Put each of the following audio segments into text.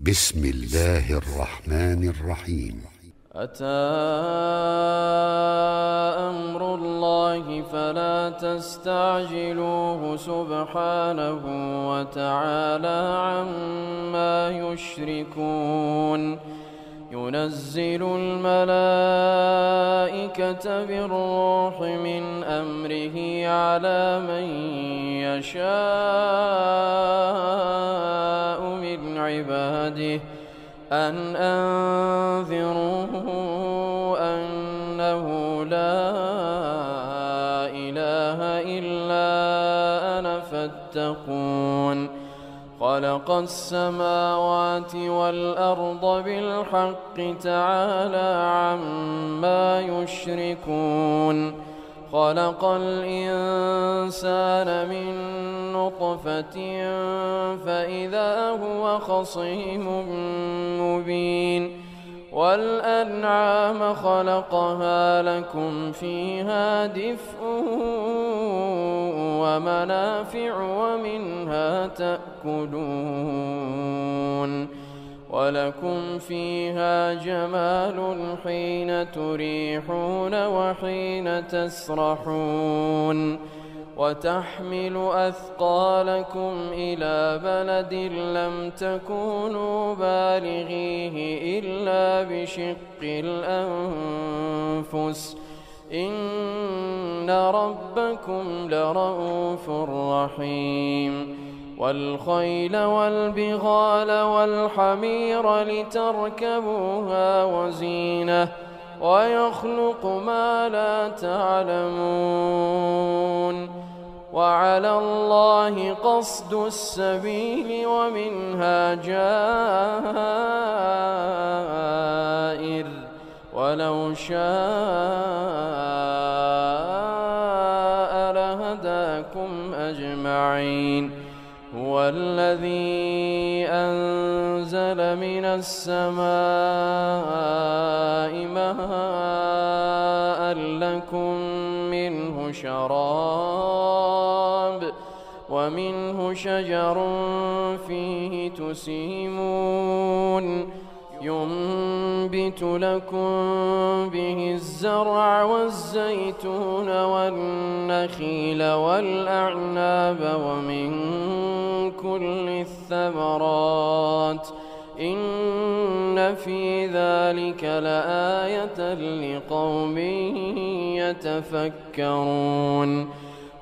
بسم الله الرحمن الرحيم. أتى أمر الله فلا تستعجلوه سبحانه وتعالى عما يشركون. ينزل الملائكة بالروح من أمره على من يشاء من عباده أن أنذروا أنه لا إله إلا أنا فاتقون. خلق السماوات والأرض بالحق تعالى عما يشركون. خلق الإنسان من نطفة فإذا هو خصيم مبين. والأنعام خلقها لكم فيها دفء ومنافع ومنها تأكلون. ولكم فيها جمال حين تريحون وحين تسرحون. وتحمل أثقالكم إلى بلد لم تكونوا بالغيه إلا بشق الأنفس إن ربكم لرءوف رحيم. والخيل والبغال والحمير لتركبوها وزينة ويخلق ما لا تعلمون. وعلى الله قصد السبيل ومنها جائر ولو شاء لهداكم أجمعين. هو الذي أنزل من السماء ماء لكم منه شراب ومنه شجر فيه تسيمون. ينبت لكم به الزرع والزيتون والنخيل والأعناب ومن كل الثمرات إن في ذلك لآية لقوم يتفكرون.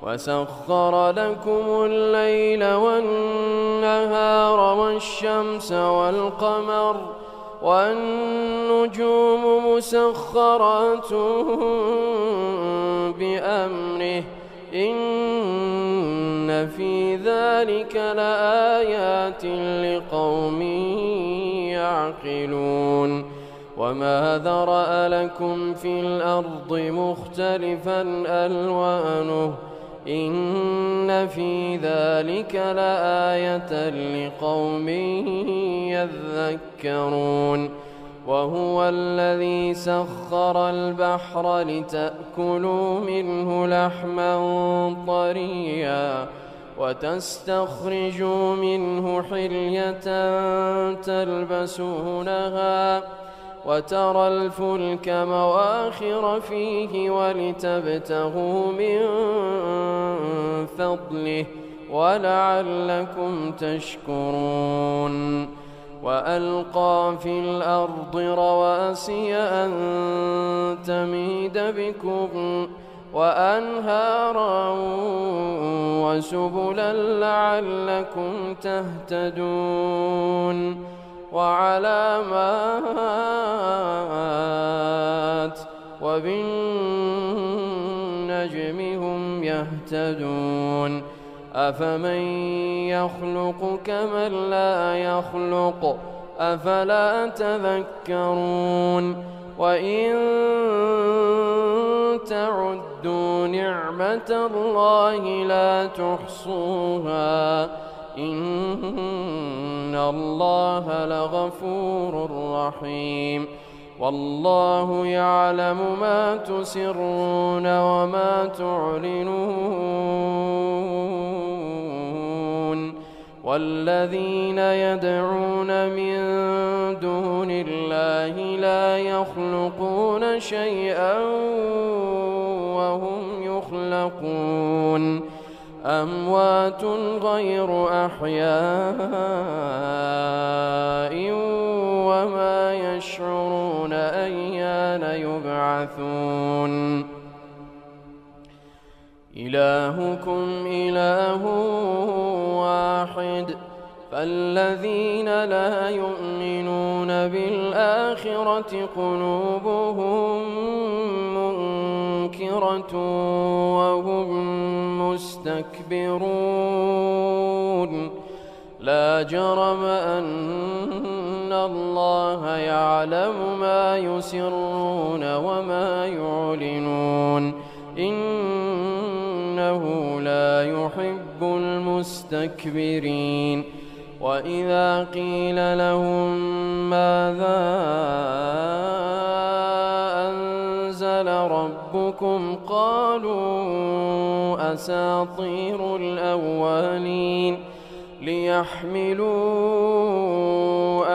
وسخر لكم الليل والنهار والشمس والقمر والنجوم مسخرات بأمره إن في ذلك لآيات لقوم يعقلون. وما ذرأ لكم في الأرض مختلفا ألوانه إن في ذلك لآية لقوم يذكرون. وهو الذي سخر البحر لتأكلوا منه لحما طريا وتستخرجوا منه حلية تلبسونها وترى الفلك مواخر فيه ولتبتغوا من فضله ولعلكم تشكرون. وألقى في الأرض رواسي أن تميد بكم وأنهارا وسبلا لعلكم تهتدون. وعلامات وبالنجم هم يهتدون. أفمن يخلق كمن لا يخلق أفلا تذكرون. وإن تعدوا نعمة الله لا تحصوها إن الله لغفور رحيم. والله يعلم ما تسرون وما تعلنون والذين يدعون من دون الله لا يخلقون شيئا وهم يخلقون أموات غير أحياء وما يشعرون أيان يبعثون إلهكم إله واحد فالذين لا يؤمنون بالآخرة قلوبهم منكرة وهم مستكبرون لا جرم أن الله يعلم ما يسرون وما يعلنون إنه لا يحب المستكبرين وإذا قيل لهم ماذا أنزل ربكم قالوا أساطير الأولين ليحملوا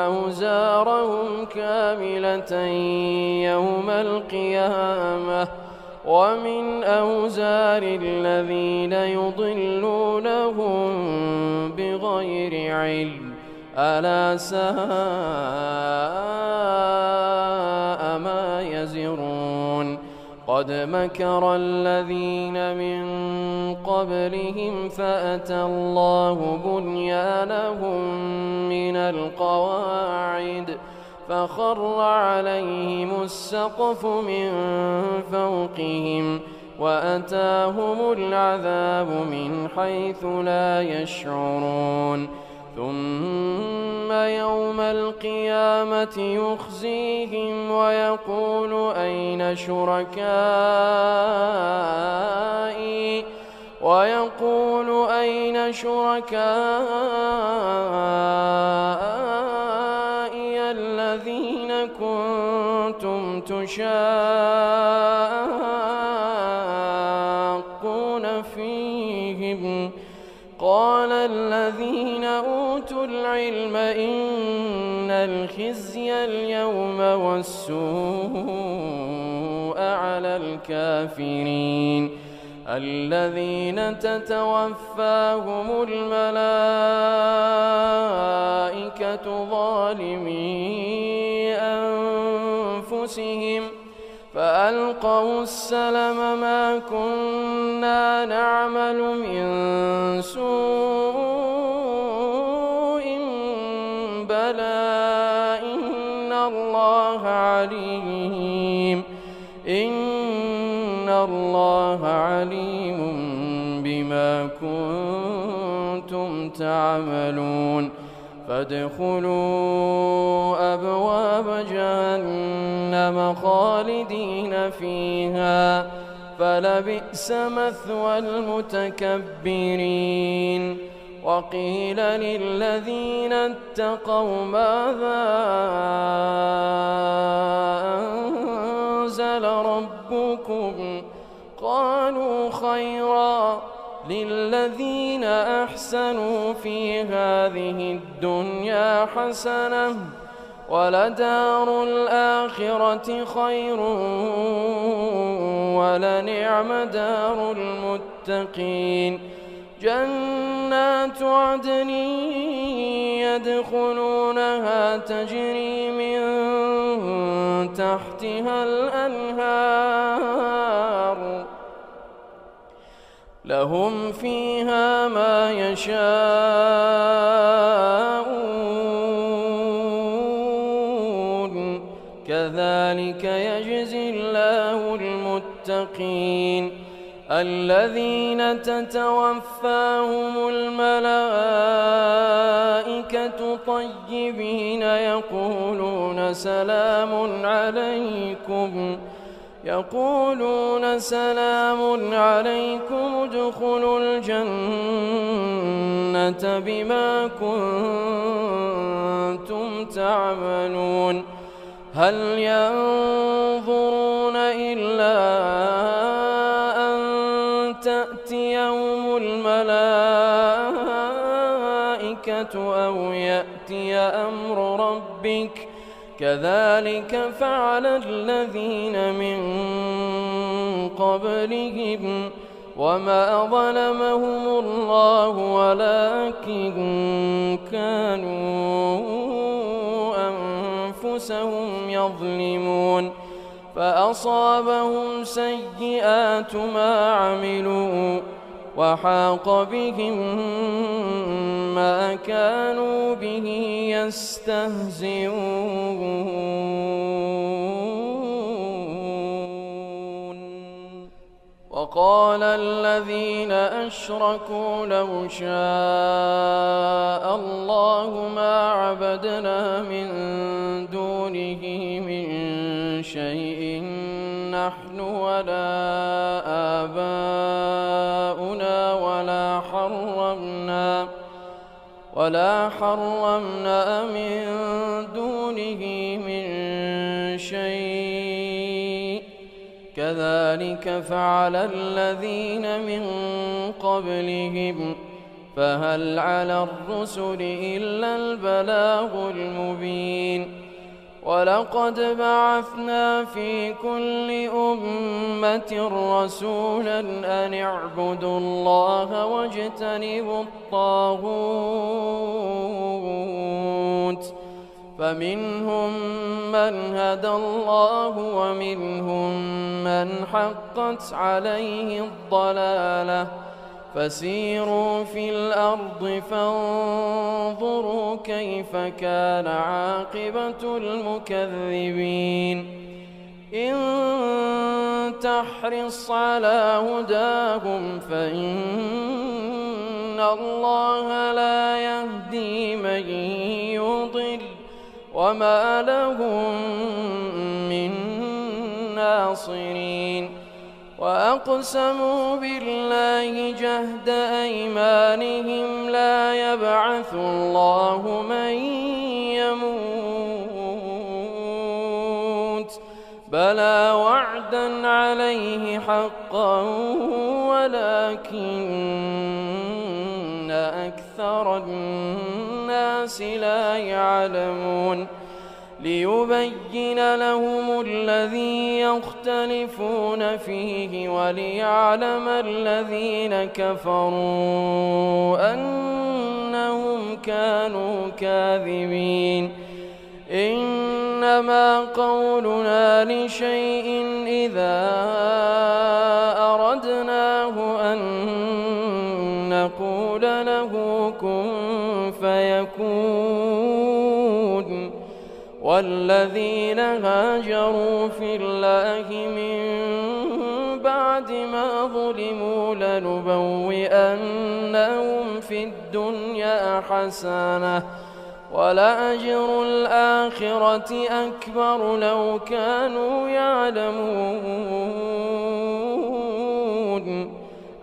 أوزارهم كاملة يوم القيامة ومن أوزار الذين يضلونهم بغير علم ألا ساء ما يزرون قد مكر الذين من قبلهم فأتى الله بنيانهم من القواعد فخر عليهم السقف من فوقهم وأتاهم العذاب من حيث لا يشعرون ثم يوم القيامة يخزيهم ويقول أين شركائي الذين كنتم تشاقون فيهم قال الذين أوتوا العلم إن الخزي اليوم والسوء على الكافرين الذين تتوفاهم الملائكة ظالمي أنفسهم فألقوا السلم ما كنا نعمل من سوء بلى إن الله عليم بما كنتم تعملون فادخلوا أبواب جهنم خالدين فيها فلبئس مثوى المتكبرين وقيل للذين اتقوا ماذا أنزل ربكم قالوا خيرا للذين أحسنوا في هذه الدنيا حسنة ولدار الآخرة خير ولنعم دار المتقين جنات عدن يدخلونها تجري من تحتها الأنهار لهم فيها ما يشاءون كذلك يجزي الله المتقين الذين تتوفاهم الملائكة طيبين يقولون سلام عليكم ادخلوا الجنة بما كنتم تعملون هل ينظرون إلا أن تأتيهم الملائكة الملائكة أو يأتي أمر ربك كذلك فعل الذين من قبلهم وما ظلمهم الله ولكن كانوا أنفسهم يظلمون فأصابهم سيئات ما عملوا وحاق بهم ما كانوا به يستهزئون وقال الذين أشركوا لو شاء الله ما عبدنا من دونه من شيء نحن ولا آباؤنا ولا حرمنا من دونه من شيء كذلك فعل الذين من قبلهم فهل على الرسل إلا البلاغ المبين ولقد بعثنا في كل أمة رسولا أن اعبدوا الله واجتنبوا الطاغوت فمنهم من هدى الله ومنهم من حقت عليه الضلالة فسيروا في الأرض فانظروا كيف كان عاقبة المكذبين إن تحرص على هداهم فإن الله لا يهدي من يضل وما لهم من ناصرين وأقسموا بالله جهد أيمانهم لا يبعث الله من يموت بلى وعدا عليه حقا ولكن أكثر الناس لا يعلمون ليبين لهم الذي يختلفون فيه وليعلم الذين كفروا أنهم كانوا كاذبين إنما قولنا لشيء إذا أردناه أن نقول له كن فيكون والذين هاجروا في الله من بعد ما ظلموا لنبوئنهم في الدنيا حسنة ولأجر الآخرة أكبر لو كانوا يعلمون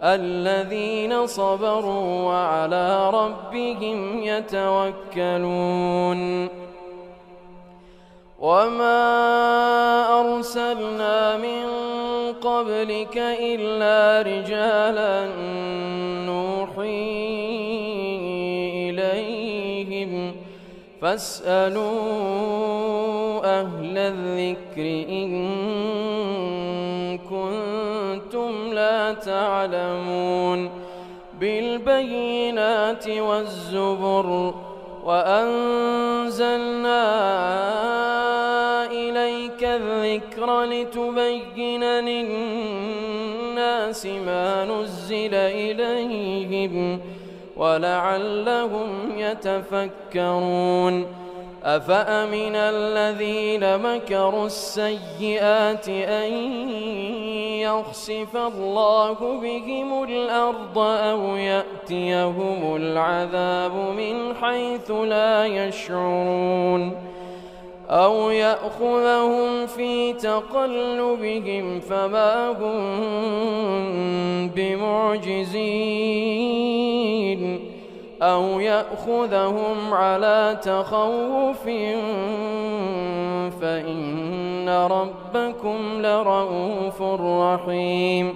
الذين صبروا وعلى ربهم يتوكلون وما أرسلنا من قبلك إلا رجالا نوحي إليهم فاسألوا أهل الذكر إن كنتم لا تعلمون بالبينات والزبر وأنزلنا إليك الذكر لتبين للناس ما نزل إليهم ولعلهم يتفكرون أفأمن الذين مكروا السيئات أن يخسف الله بهم الأرض أو يأتيهم العذاب من حيث لا يشعرون أو يأخذهم في تقلبهم فما هم بمعجزين أو يأخذهم على تخوف فإن ربكم لرؤوف رحيم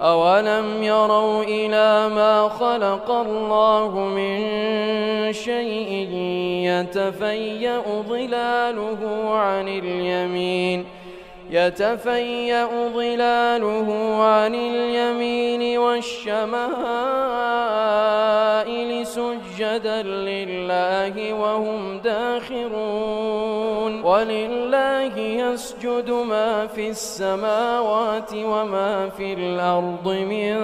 أولم يروا إلى ما خلق الله من شيء يتفيأ ظلاله عن اليمين والشمائل سجدا لله وهم داخرون ولله يسجد ما في السماوات وما في الأرض من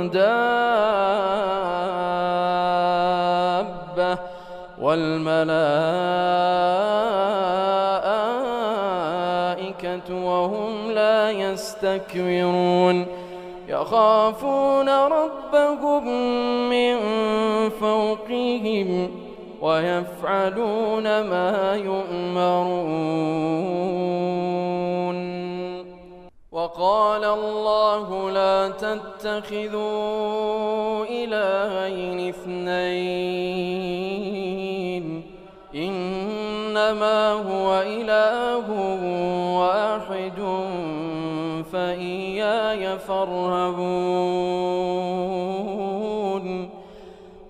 دابة والملائكة وهم لا يستكبرون يخافون ربهم من فوقهم ويفعلون ما يؤمرون. وقال الله لا تتخذوا إلهين اثنين إنما هو إله واحد فإياي فارهبون.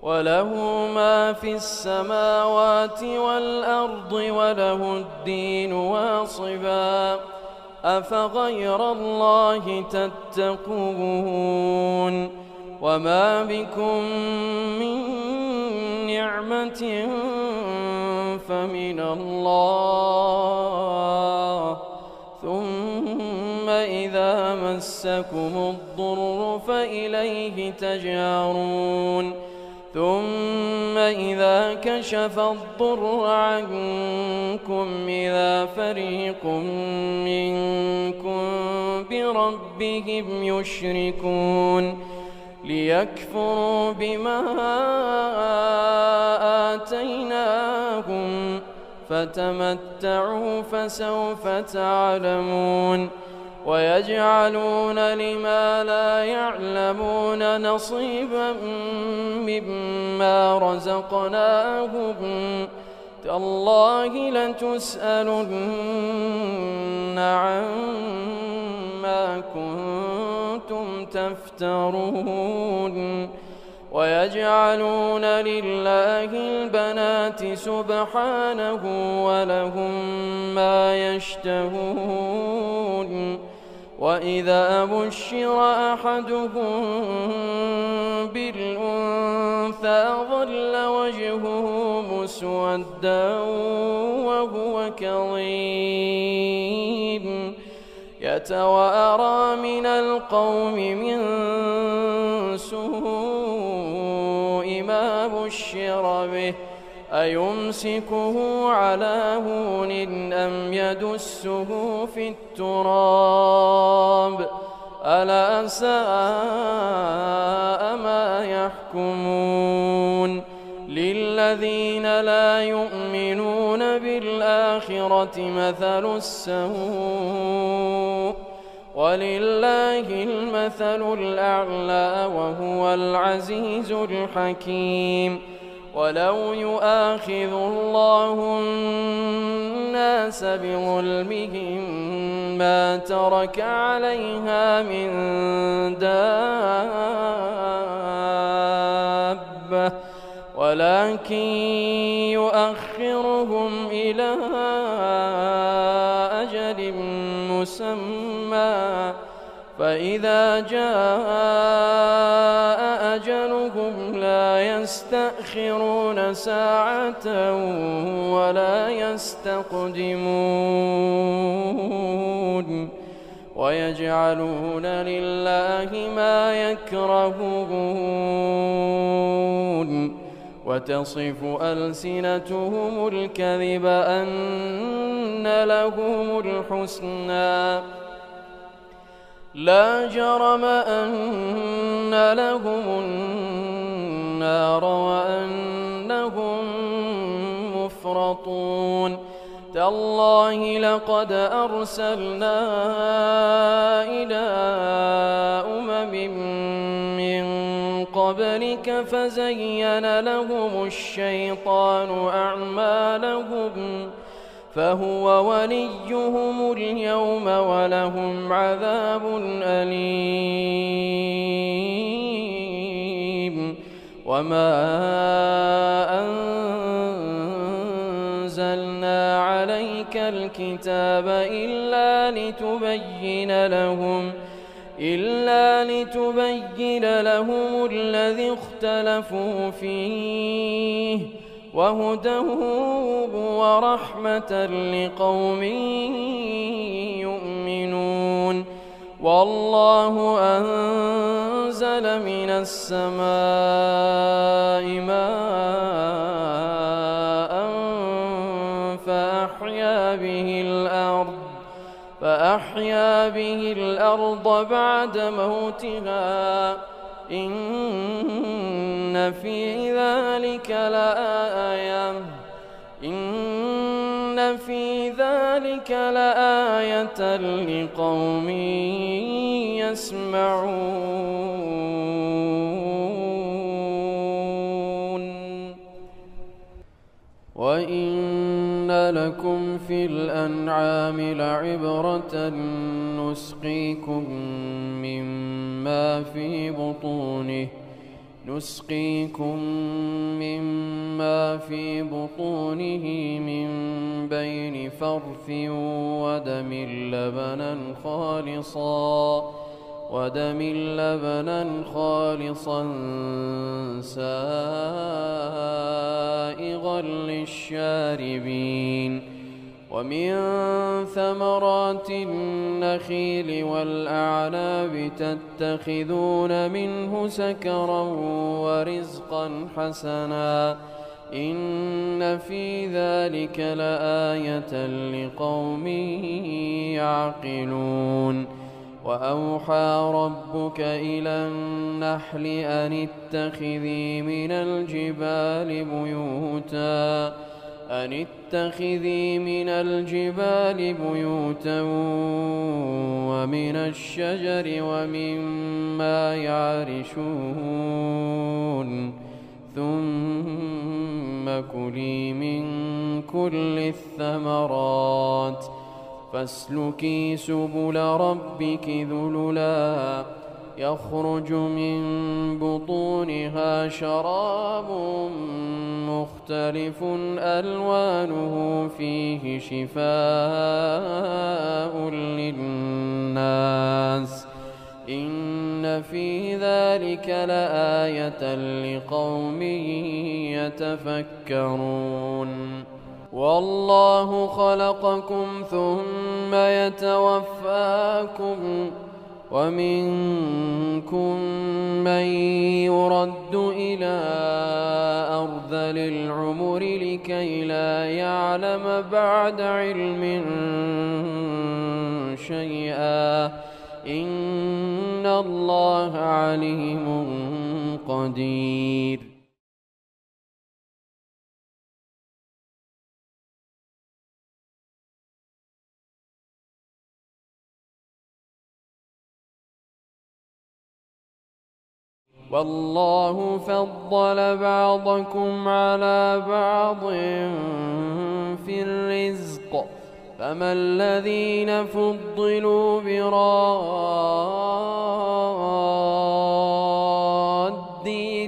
وله ما في السماوات والأرض وله الدين واصبا أفغير الله تتقون. وما بكم من نعمة فمن الله ثم إذا مسكم الضر فإليه تجارون ثم إذا كشف الضر عنكم إذا فريق منكم بربهم يشركون ليكفروا بما آتيناهم فتمتعوا فسوف تعلمون. ويجعلون لما لا يعلمون نصيبا مما رزقناهم تالله لتسألن عما كنتم تفترون. ويجعلون لله البنات سبحانه ولهم ما يشتهون. وإذا بشر أحدهم بالأنثى ظل وجهه مسودا وهو كظيم يتوارى من القوم من سوء ما بشر به أيمسكه على هون أم يدسه في التراب ألا ساء ما يحكمون. للذين لا يؤمنون بالآخرة مثل السوء ولله المثل الأعلى وهو العزيز الحكيم. ولو يؤاخذ الله الناس بظلمهم ما ترك عليها من دابة ولكن يؤخرهم إلى أجل مسمى فإذا جاء أجلهم لا يستأخرون ساعة ولا يستقدمون. ويجعلون لله ما يكرهون وتصف ألسنتهم الكذب أن لهم الحسنى لا جرم أن لهم النار وأنهم مفرطون. تالله لقد أرسلنا إلى أمم من قبلك فهو وليهم اليوم ولهم عذاب أليم. وما أنزلنا عليك الكتاب إلا لتبين لهم الذي اختلفوا فيه وهدى ورحمة لقوم يؤمنون. والله أنزل من السماء ماء فأحيا به الأرض بعد موتها. إن في ذلك لآية لقوم يسمعون. وإن لكم في الأنعام لعبرة نسقيكم مما في بطونه من بين فرث ودم لبنا خالصا سائغا للشاربين. ومن ثمرات النخيل والأعناب تتخذون منه سكرا ورزقا حسنا. إن في ذلك لآية لقوم يعقلون. وأوحى ربك إلى النحل أن اتخذي من الجبال بيوتا ومن الشجر ومما يعرشون. ثم كلي من كل الثمرات فاسلكي سبل ربك ذللا يخرج من بطونها شراب مختلف ألوانه فيه شفاء للناس. إن في ذلك لآية لقوم يتفكرون. والله خلقكم ثم يتوفاكم ومنكم من يرد إلى أرذل العمر لكي لا يعلم بعد علم شيئا. إن الله عليم قدير. والله فضل بعضكم على بعض في الرزق. فما الذين فضلوا براد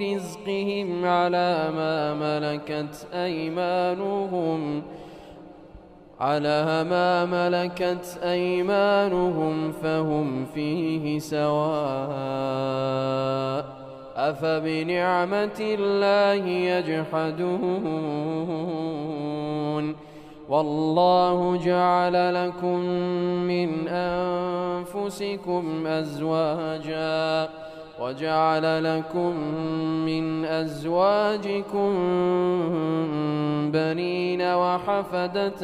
رزقهم على ما ملكت أيمانهم فهم فيه سواء. أفبنعمة الله يجحدون. والله جعل لكم من أنفسكم أزواجا وجعل لكم من أزواجكم بنين وحفدة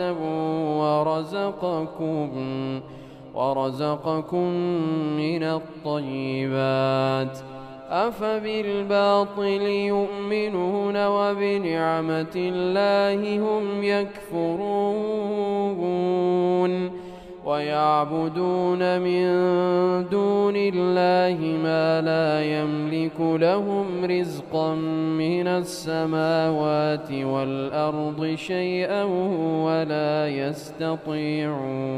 ورزقكم من الطيبات. أفبالباطل يؤمنون وبنعمة الله هم يكفرون. ويعبدون من دون الله ما لا يملك لهم رزقا من السماوات والأرض شيئا ولا يستطيعون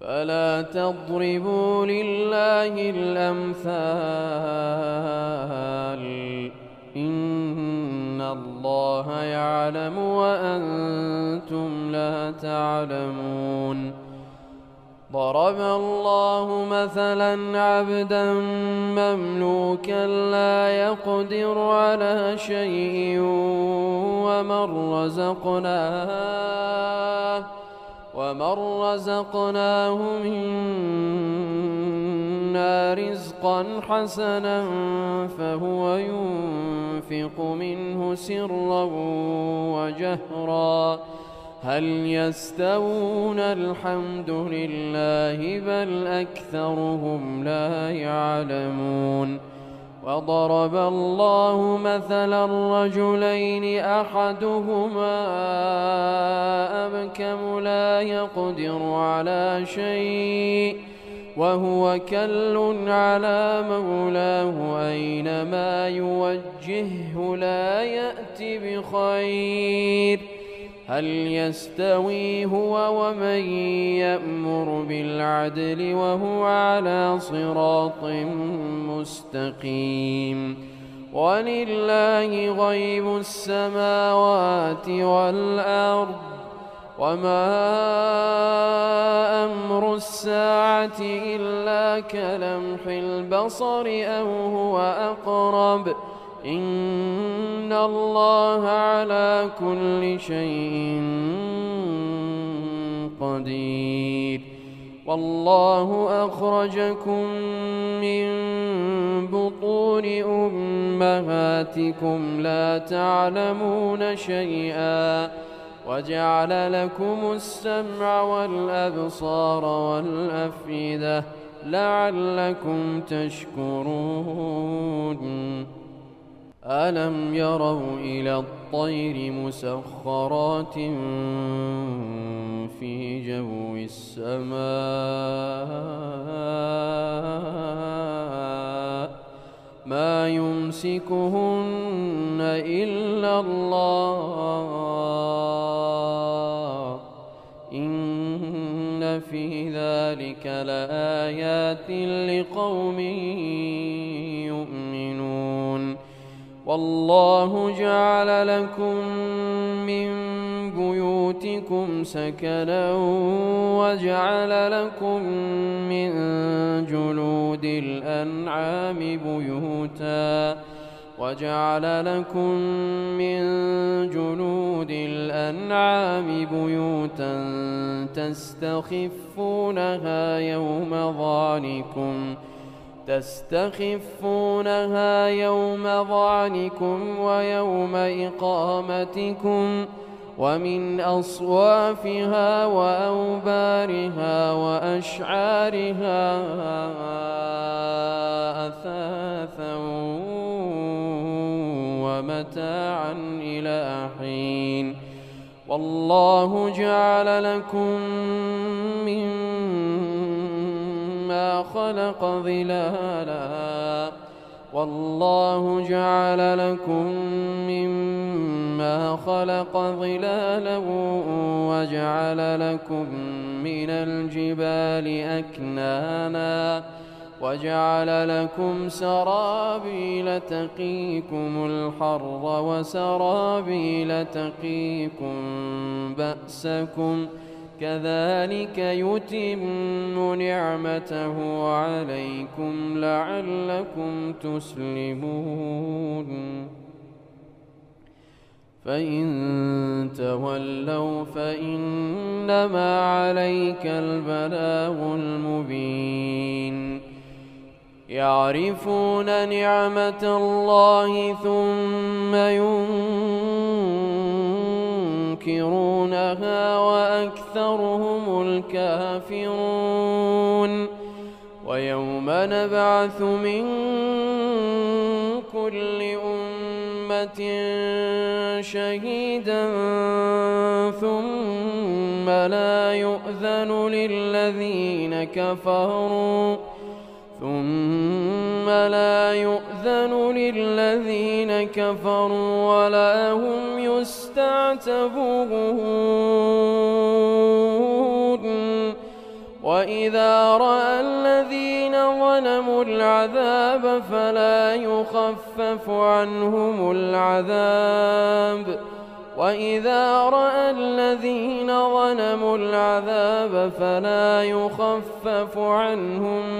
فلا تضربوا لله الأمثال إن الله يعلم وأنتم لا تعلمون ضرب الله مثلا عبدا مملوكا لا يقدر على شيء ومن رزقناه منا رزقا حسنا فهو ينفق منه سرا وجهرا هل يستوون الحمد لله بل أكثرهم لا يعلمون وضرب الله مثلا رجلين أحدهما أبكم لا يقدر على شيء وهو كل على مولاه أينما يوجهه لا يأت بخير هل يستوي هو ومن يأمر بالعدل وهو على صراط مستقيم ولله غيب السماوات والأرض وما أمر الساعة إلا كلمح البصر أو هو أقرب إن الله على كل شيء قدير والله أخرجكم من بطون أمهاتكم لا تعلمون شيئا وجعل لكم السمع والأبصار والأفئدة لعلكم تشكرون ألم يروا إلى الطير مسخرات في جو السماء ما يمسكهن إلا الله إن في ذلك لآيات لقوم يؤمنون والله جعل لكم من بيوتكم سكنا وجعل لكم من جلود الأنعام بيوتا تستخفونها يوم ظعنكم ويوم إقامتكم ومن أصوافها وأوبارها وأشعارها أثاثا ومتاعا إلى حين والله جعل لكم مما خلق ظلالا وجعل لكم من الجبال أكنانا وجعل لكم سرابيل تقيكم الحر وسرابيل تقيكم بأسكم كذلك يتم نعمته عليكم لعلكم تسلمون فإن تولوا فإنما عليك البلاغ المبين يعرفون نعمة الله ثم ينكرونها وأكثرهم الكافرون ويوم نبعث من كل أمة شهيدا ثم لا يؤذن للذين كفروا ولا هم يستعتبون وإذا رأى الذين ظلموا العذاب فلا يخفف عنهم العذاب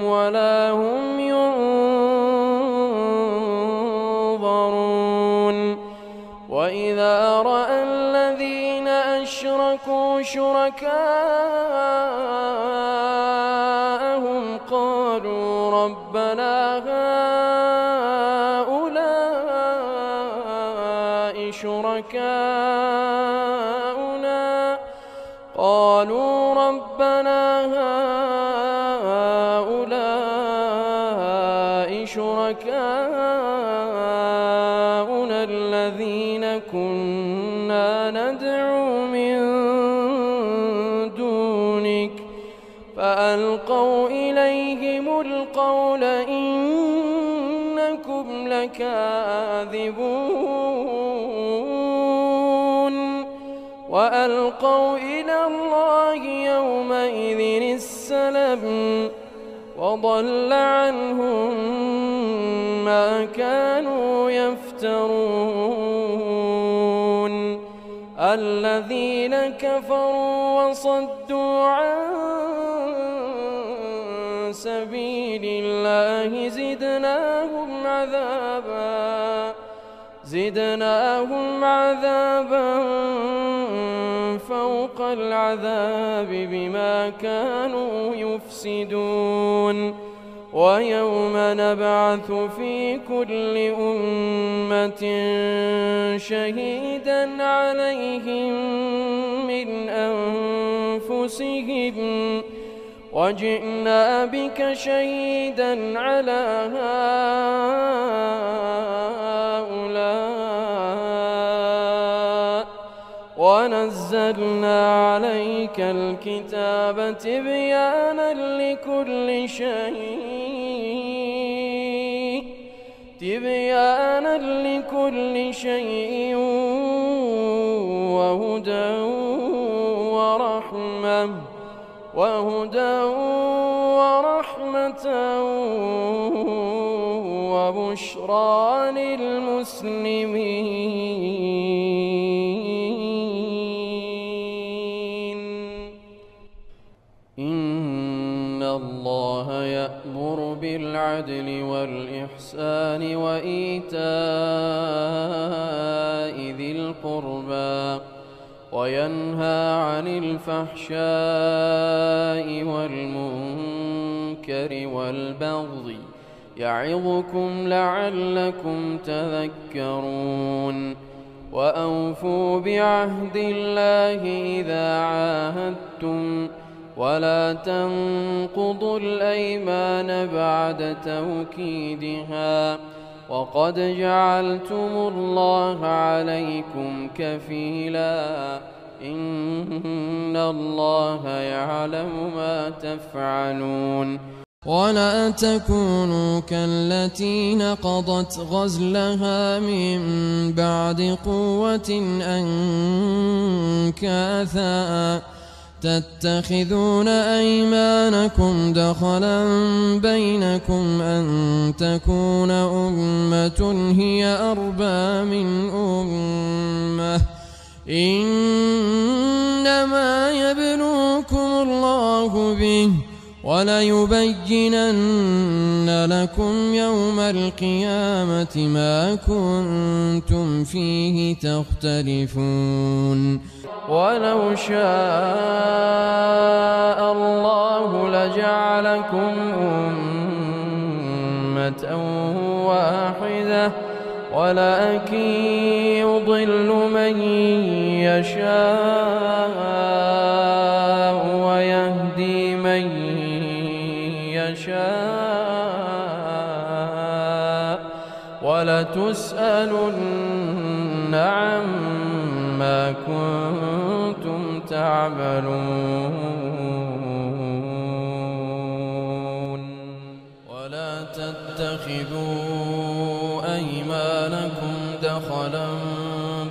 ولا هم ينظرون وإذا رأى الذين أشركوا شركاءهم قالوا ربنا هؤلاء شركاؤنا الذين كنا ندعو من دونك فألقوا إليهم القول إنكم لكاذبون وألقوا إلى الله يومئذ السلم وضل عنهم ما كانوا يفترون الذين كفروا وصدوا عن سبيل الله زدناهم عذابا فوق العذاب بما كانوا يفسدون ويوم نبعث في كل أمة شهيدا عليهم من أنفسهم وجئنا بك شهيدا على هؤلاء ونزلنا عليك الكتاب تبيانا لكل شيء وهدى ورحمة وبشرى للمسلمين إن الله يأمر بالعدل والإحسان وإيتاء ذي القربى وينهى عن الفحشاء والمنكر والبغي يعظكم لعلكم تذكرون وأوفوا بعهد الله إذا عاهدتم ولا تنقضوا الأيمان بعد توكيدها وقد جعلتم الله عليكم كفيلا إن الله يعلم ما تفعلون ولا تكونوا كالتي نقضت غزلها من بعد قوة أنكاثا تتخذون أيمانكم دخلا بينكم أن تكون أمة هي أربى من أمة إنما يبلوكم الله به وليبينن لكم يوم القيامة ما كنتم فيه تختلفون ولو شاء الله لجعلكم أمة واحدة ولكن يضل من يشاء ويهدي من يشاء ولتسألن عما كنتم تعملون ولا تتخذوا أيمانكم دخلا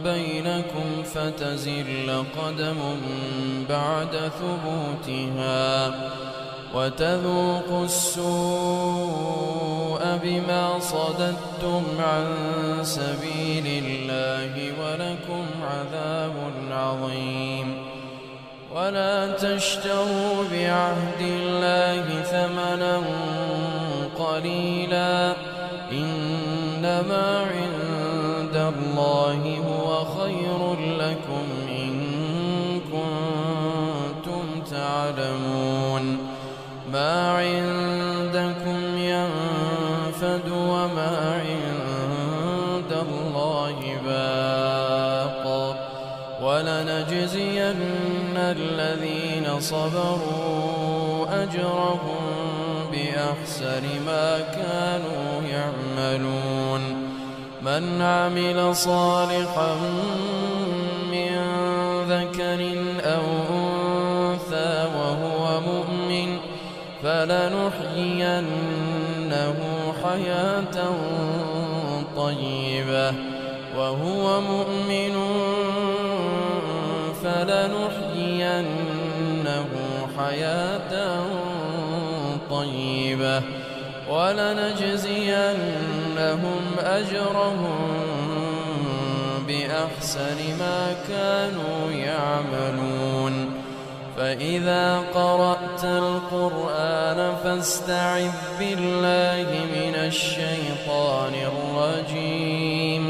بينكم فتزل قدم بعد ثبوتها وتذوقوا السوء بما صددتم عن سبيل الله ولكم عذاب عظيم ولا تشتروا بعهد الله ثمنا قليلا إنما عند الله هو خير لكم إن كنتم تعلمون ما عندكم ينفد وما عند الله باق ولنجزين الذين صبروا أجرهم بأحسن ما كانوا يعملون من عمل صالحا من ذكر أو أنثى وهو مؤمن فلنحيينه حياة طيبة وهو مؤمن فلنحيينه حياة طيبة ولنجزينهم أجرهم بأحسن ما كانوا يعملون فإذا قرأت القرآن فاستعذ بالله من الشيطان الرجيم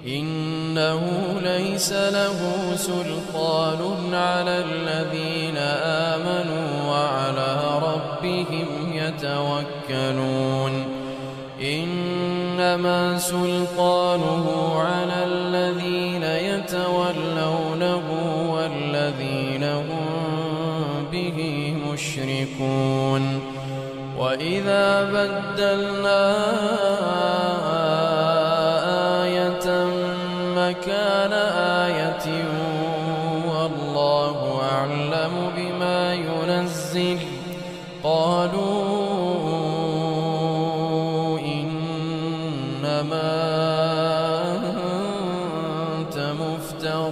إنه ليس له سلطان على الذين آمنوا وعلى ربهم يتوكلون إنما سلطانه على الذين يتولونه والذين هم به مشركون وإذا بدلنا آية مكان آية والله أعلم بما ينزل قالوا إنما أنت مفتر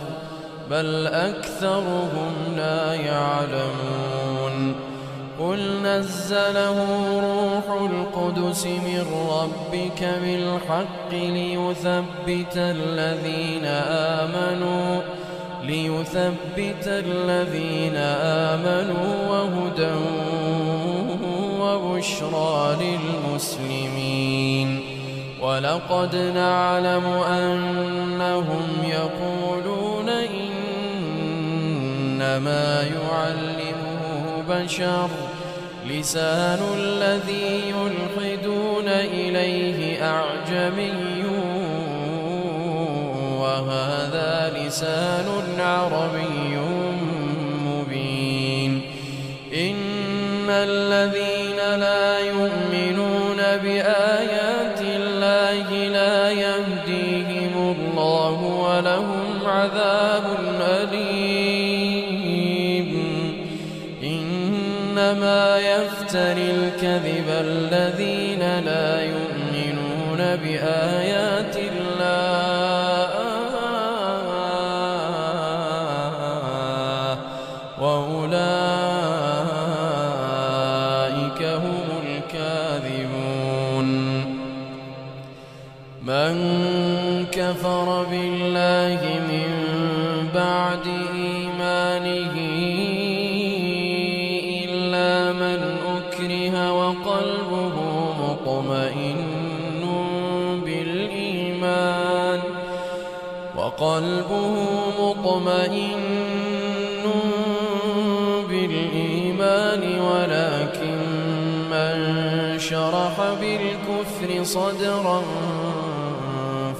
بل أكثرهم لا يعلمون قل نزله روح القدس من ربك بالحق ليثبت الذين آمنوا وهدى وبشرى للمسلمين ولقد نعلم أنهم يقولون إنما يعلمه بشر لسان الذي يلحدون إليه أعجمي وهذا لسان عربي مبين إن الذين لا يؤمنون بآيات الله لا يهديهم الله ولهم عذاب أليم إنما يفتري الكذب الذين لا يؤمنون بآيات الله وأولئك هم الكاذبون من كفر بالله من بعد إيمانه إلا من أكره وقلبه مطمئن بالإيمان ولكن من شرح بالكفر صدرا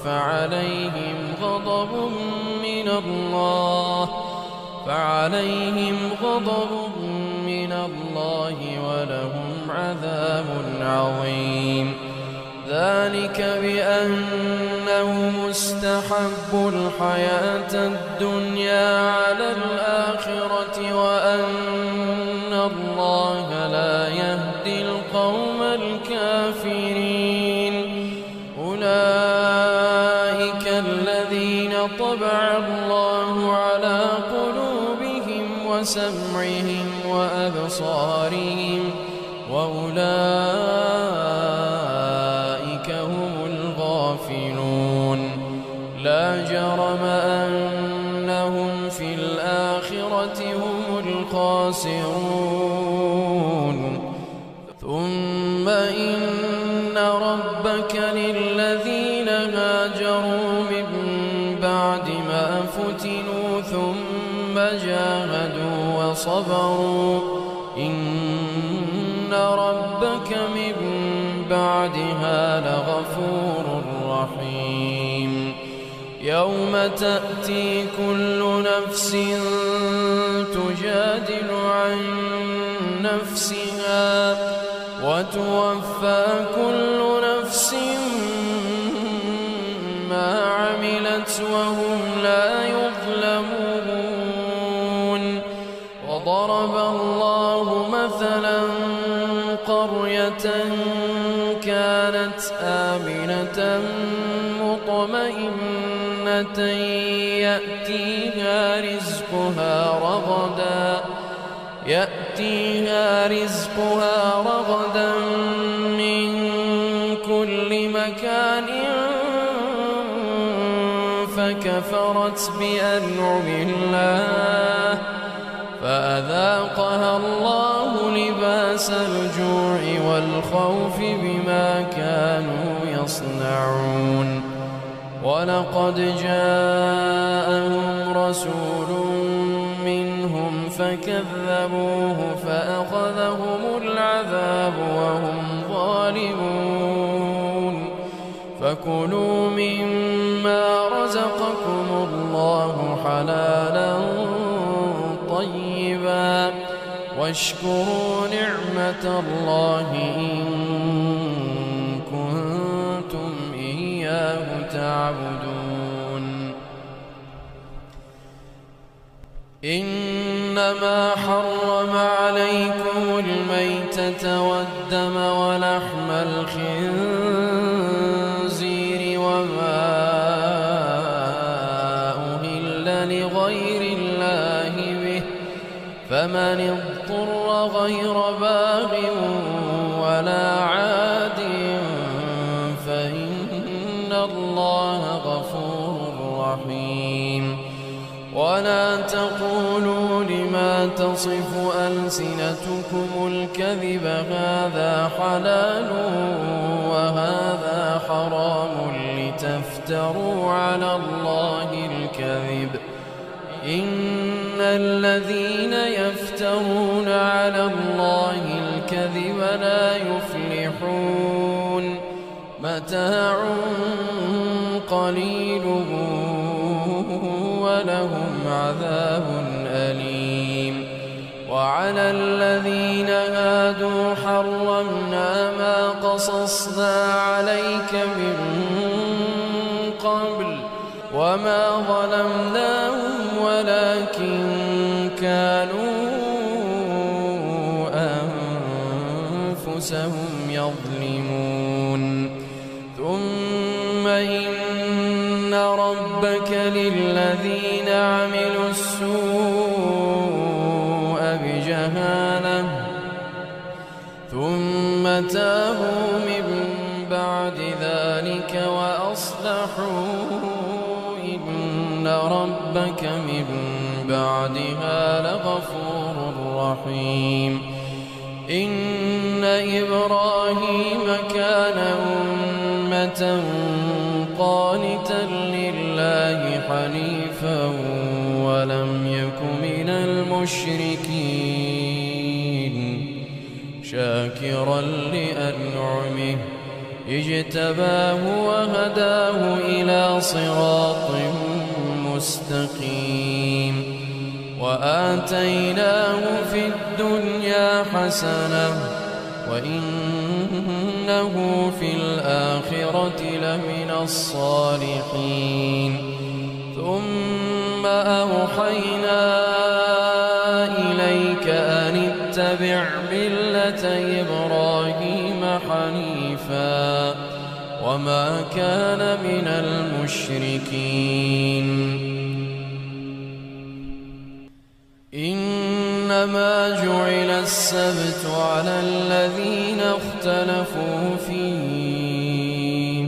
فعليهم غضب من الله ولهم عذاب عظيم ذلك بأن أنهم استحبوا الحياة الدنيا على الآخرة وأن الله لا يهدي القوم الكافرين. أولئك الذين طبع الله على قلوبهم وسمعهم وأبصارهم وأولئك هم الغافلون. لا جرم أنهم في الآخرة هم الخاسرون. ثم إن ربك للذين هاجروا من بعد ما فتنوا ثم جاهدوا وصبروا إن ربك من بعدها لغفور رحيم. يوم تأتي كل نفس تجادل عن نفسها وتوفى كل نفس ما عملت وهم لا يظلمون. وضرب الله مثلا قرية كانت آمنة مطمئنة يأتيها رزقها رغدا من كل مكان فكفرت بأنعم الله فأذاقها الله لباس الجوع والخوف بما كانوا يصنعون. ولقد جاءهم رسول منهم فكذبوه فأخذهم العذاب وهم ظالمون. فكلوا مما رزقكم الله حلالا طيبا واشكروا نعمة الله إن كنتم إياه تعبدون. إنما حرم عليكم الميتة والدم ولحم الخنزير وما أهل لغير الله به فمن اضطر غير باغ ولا عاد فإن الله غفور رحيم. ولا تقولوا لما تصف ألسنتكم الكذب هذا حلال وهذا حرام لتفتروا على الله الكذب إن الذين يفترون على الله الكذب لا يفلحون. متاع قليل ولهم عذاب أليم. وعلى الذين هادوا حرمنا ما قصصنا عليك من قبل وما ظلمناهم ولكن كانوا أنفسهم يظلمون. ثم إن ربك للذين عملوا السوء بجهالة ثم تابوا من بعد ذلك وأصلحوا إن ربك من بعدها لغفور رحيم. إن إبراهيم كان أمة قانتا لله حنيفا ولم يك من المشركين شاكرا لأنعمه اجتباه وهداه إلى صراط مستقيم. وآتيناه في الدنيا حسنة وإنه وإنه في الآخرة لمن الصالحين ثم أوحينا إليك أن اتبع ملة إبراهيم حنيفا وما كان من المشركين إنما جعل السبت على الذين اختلفوا فيه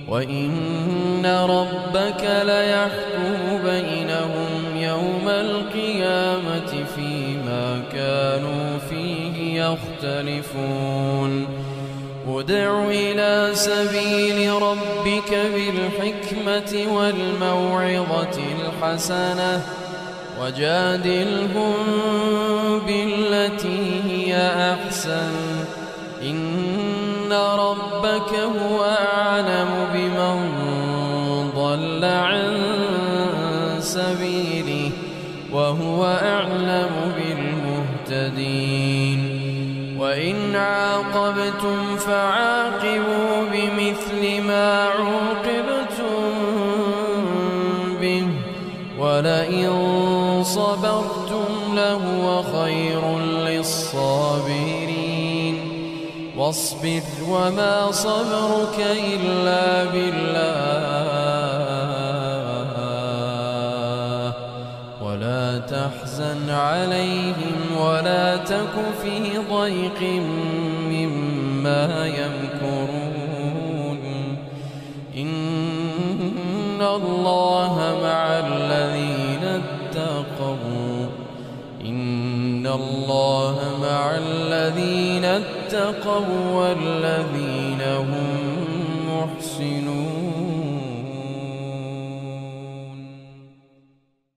وإن ربك ليحكم بينهم يوم القيامة فيما كانوا فيه يختلفون ادع إلى سبيل ربك بالحكمة والموعظة الحسنة وجادلهم بالتي هي أحسن إن ربك هو أعلم بمن ضل عن سبيله وهو أعلم بالمهتدين وإن عاقبتم فعاقبوا بمثل ما عوقبتم به ولئن صبرتم لهو خير للصابرين واصبر وما صبرك إلا بالله ولا تحزن عليهم ولا تك في ضيق مما يمكرون إن الله مع الذين اتقوا إن الله مع الذين اتقوا والذين هم محسنون